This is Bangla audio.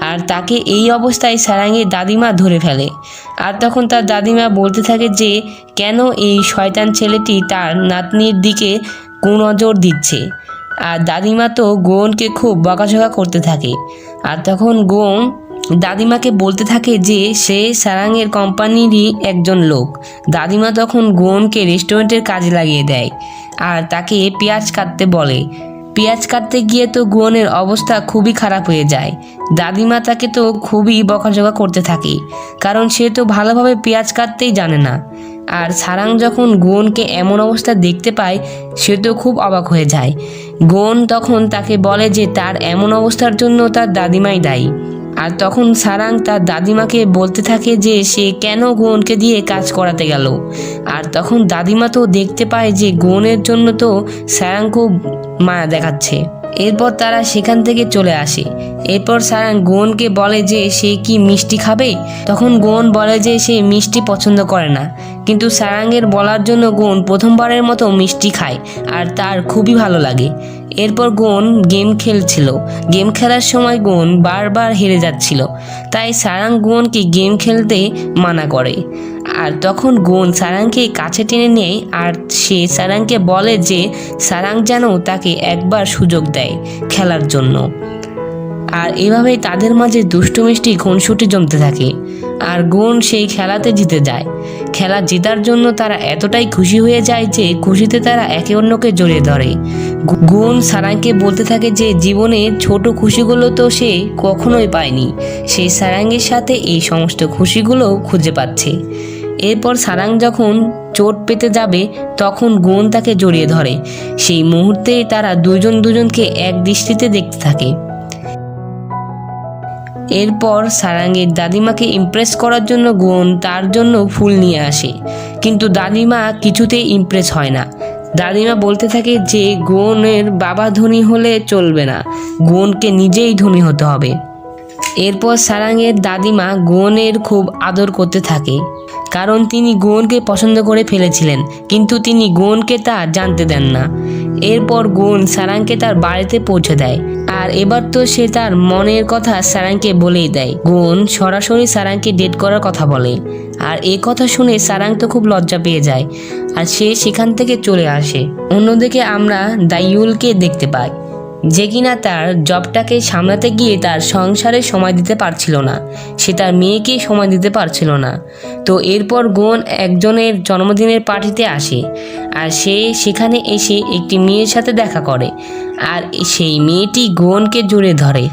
আর তাকে এই অবস্থায় সারাঙ্গের দাদিমা ধরে ফেলে। আর তখন তার দাদিমা বলতে থাকে যে কেন এই শয়তান ছেলেটি তার নাতনির দিকে কুনজর দিচ্ছে। আর দাদিমা তো গোয়নকে খুব বকাঝকা করতে থাকে। আর তখন গোয়ন দাদিমাকে বলতে থাকে যে সে সারাঙ্গের কোম্পানিরই একজন লোক। দাদিমা তখন গোয়নকে রেস্টুরেন্টের কাজে লাগিয়ে দেয় আর তাকে পেঁয়াজ কাটতে বলে। পেঁয়াজ কাটতে গিয়ে তো গোয়নের অবস্থা খুবই খারাপ হয়ে যায়। দাদিমা তাকে তো খুবই বকাঝকা করতে থাকে, কারণ সে তো ভালোভাবে পেঁয়াজ কাটতেই জানে না। আর সারাং যখন গোয়নকে এমন অবস্থা দেখতে পায় সে তো খুব অবাক হয়ে যায়। গোয়ন তখন তাকে বলে যে তার এমন অবস্থার জন্য তার দাদিমাই দায়ী। আর তখন সারাং তার দাদিমাকে বলতে থাকে যে সে কেন গোয়নকে দিয়ে কাজ করাতে গেল। আর তখন দাদিমা তো দেখতে পায় যে গোয়নের জন্য তো সারাং খুব মায়া দেখাচ্ছে। এরপর তারা সেখান থেকে চলে আসে। এরপর সারাং গোয়নকে বলে যে সে কি মিষ্টি খাবে। তখন গোয়ন বলে যে সে মিষ্টি পছন্দ করে না, কিন্তু সারাঙ্গের বলার জন্য গোয়ন প্রথমবারের মতো মিষ্টি খায় আর তার খুবই ভালো লাগে। এরপর গোয়ন গেম খেলছিল। গেম খেলার সময় গোয়ন বারবার হেরে যাচ্ছিল, তাই সারাং গোয়নকে গেম খেলতে মানা করে। আর তখন গোয়ন সারাংকে কাছে টেনে নেয় আর সে সারাংকে বলে যে সারাং যেন তাকে একবার সুযোগ দেয় খেলার জন্য। আর এভাবেই তাদের মাঝে দুষ্টু মিষ্টি খুনসুটি জমতে থাকে। আর গোয়ন সেই খেলাতে জিতে যায়। খেলা জেতার জন্য তারা এতটাই খুশি হয়ে যায় যে খুশিতে তারা একে অন্যকে জড়িয়ে ধরে। গোয়ন সারাংকে বলতে থাকে যে জীবনে ছোট খুশিগুলো তো সে কখনোই পায়নি, সে সারাঙ্গের সাথে এই সমস্ত খুশিগুলো খুঁজে পাচ্ছে। এরপর সারাং যখন চোট পেতে যাবে তখন গোয়ন তাকে জড়িয়ে ধরে। সেই মুহূর্তেই তারা দুজন দুজনকে এক দৃষ্টিতে দেখতে থাকে। এরপর সারাঙ্গের দাদিমাকে ইমপ্রেস করার জন্য গোয়ন তার জন্য ফুল নিয়ে আসে, কিন্তু দাদিমা কিছুতেই ইমপ্রেস হয় না। দাদিমা বলতে থাকে যে গোয়নের বাবা ধনী হলে চলবে না, গোয়নকে নিজেই ধনী হতে হবে। এরপর সারাঙ্গের দাদিমা গোয়নের খুব আদর করতে থাকে, কারণ তিনি গোয়নকে পছন্দ করে ফেলেছিলেন, কিন্তু তিনি গোয়নকে তা জানতে দেন না। এরপর গোয়ন সারাংকে তার বাড়িতে পৌঁছে দেয়। আর এবার তো সে তার মনের কথা সারাংকে বলেই দেয়। গোয়ন সরাসরি সারাংকে ডেট করার কথা বলে। আর এই কথা শুনে সারাং তো খুব লজ্জা পেয়ে যায় আর সে সেখান থেকে চলে আসে। অন্যদিকে আমরা দাইয়ুলকে দেখতে পাই, যে কিনা তার জবটাকে সামলাতে গিয়ে তার সংসারে সময় দিতে পারছিল না, সে তার মেয়েকে সময় দিতে পারছিল না। তো এরপর গোয়ন একজনের জন্মদিনের পার্টিতে আসে আর সে সেখানে এসে একটি মেয়ের সাথে দেখা করে আর সেই মেয়েটি গোয়নকে জড়িয়ে ধরে।